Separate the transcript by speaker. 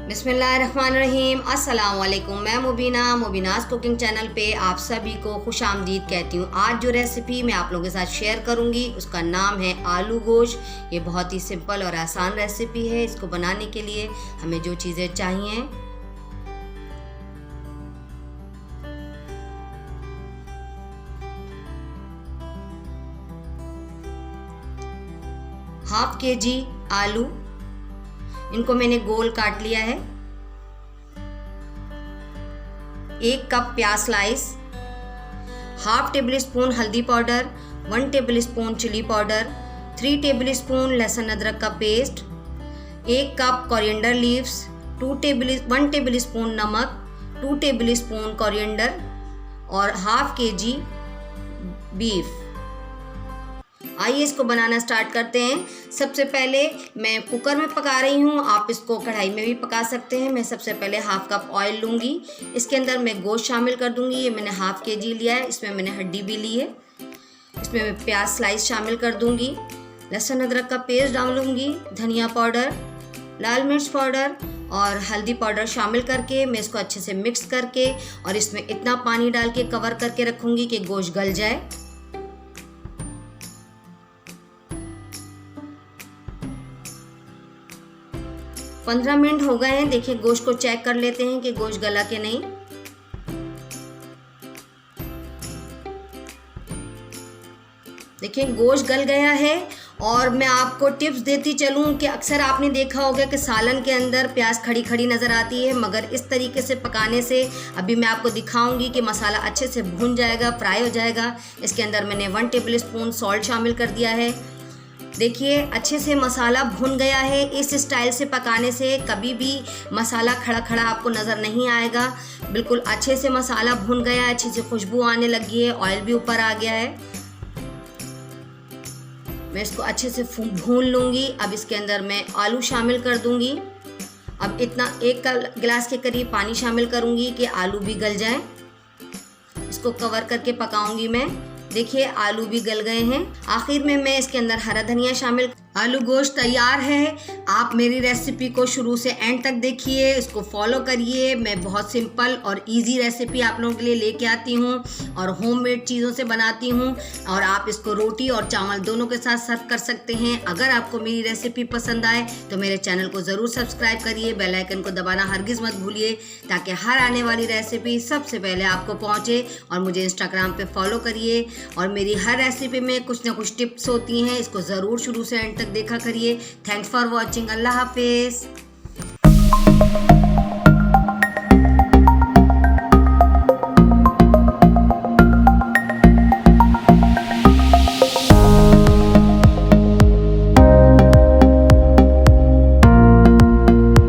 Speaker 1: बिस्मिल्लाहिर्रहमानिर्रहीम। अस्सलाम वालेकुम। मैं मुबीनाज़ कुकिंग चैनल पे आप सभी को खुश आमदीद कहती हूँ। आज जो रेसिपी मैं आप लोगों के साथ शेयर करूँगी उसका नाम है आलू गोश्त। ये बहुत ही सिंपल और आसान रेसिपी है। इसको बनाने के लिए हमें जो चीज़ें चाहिए, हाफ केजी आलू, इनको मैंने गोल काट लिया है। 1 कप प्याज स्लाइस, हाफ टेबल स्पून हल्दी powder, 1 tablespoon chilli powder, 3 tablespoon लहसुन अदरक का paste, 1 cup coriander leaves, 1 tablespoon नमक, 2 टेबल स्पून कोरिएंडर और हाफ केजी बीफ। आइए इसको बनाना स्टार्ट करते हैं। सबसे पहले मैं कुकर में पका रही हूँ, आप इसको कढ़ाई में भी पका सकते हैं। मैं सबसे पहले हाफ कप ऑयल लूँगी, इसके अंदर मैं गोश्त शामिल कर दूँगी। ये मैंने हाफ केजी लिया है, इसमें मैंने हड्डी भी ली है। इसमें मैं प्याज स्लाइस शामिल कर दूँगी, लहसुन अदरक का पेस्ट डालूँगी, धनिया पाउडर, लाल मिर्च पाउडर और हल्दी पाउडर शामिल करके मैं इसको अच्छे से मिक्स करके और इसमें इतना पानी डाल के कवर करके रखूँगी कि गोश्त गल जाए। पंद्रह मिनट हो गए हैं। देखिए गोश्त को चेक कर लेते हैं कि गोश्त गला कि नहीं। देखिए गोश्त गल गया है। और मैं आपको टिप्स देती चलूं कि अक्सर आपने देखा होगा कि सालन के अंदर प्याज खड़ी खड़ी नज़र आती है, मगर इस तरीके से पकाने से अभी मैं आपको दिखाऊंगी कि मसाला अच्छे से भुन जाएगा, फ्राई हो जाएगा। इसके अंदर मैंने 1 टेबल स्पून सॉल्ट शामिल कर दिया है। देखिए अच्छे से मसाला भुन गया है। इस स्टाइल से पकाने से कभी भी मसाला खड़ा खड़ा आपको नज़र नहीं आएगा। बिल्कुल अच्छे से मसाला भुन गया है, अच्छी से खुशबू आने लगी है, ऑयल भी ऊपर आ गया है। मैं इसको अच्छे से भून लूँगी। अब इसके अंदर मैं आलू शामिल कर दूँगी। अब इतना 1 गिलास के करीब पानी शामिल करूँगी कि आलू भी गल जाए। इसको कवर करके पकाऊँगी मैं। देखिए आलू भी गल गए हैं। आखिर में मैं इसके अंदर हरा धनिया शामिल। आलू गोश्त तैयार है। आप मेरी रेसिपी को शुरू से एंड तक देखिए, इसको फॉलो करिए। मैं बहुत सिंपल और इजी रेसिपी आप लोगों के लिए लेके आती हूँ और होममेड चीज़ों से बनाती हूँ, और आप इसको रोटी और चावल दोनों के साथ सर्व कर सकते हैं। अगर आपको मेरी रेसिपी पसंद आए तो मेरे चैनल को ज़रूर सब्सक्राइब करिए, बेल आइकन को दबाना हरगिज़ मत भूलिए ताकि हर आने वाली रेसिपी सबसे पहले आपको पहुँचे। और मुझे इंस्टाग्राम पे फॉलो करिए, और मेरी हर रेसिपी में कुछ ना कुछ टिप्स होती हैं, इसको ज़रूर शुरू से एंड तक देखा करिए। Thanks for watching. अल्लाह हाफिज़।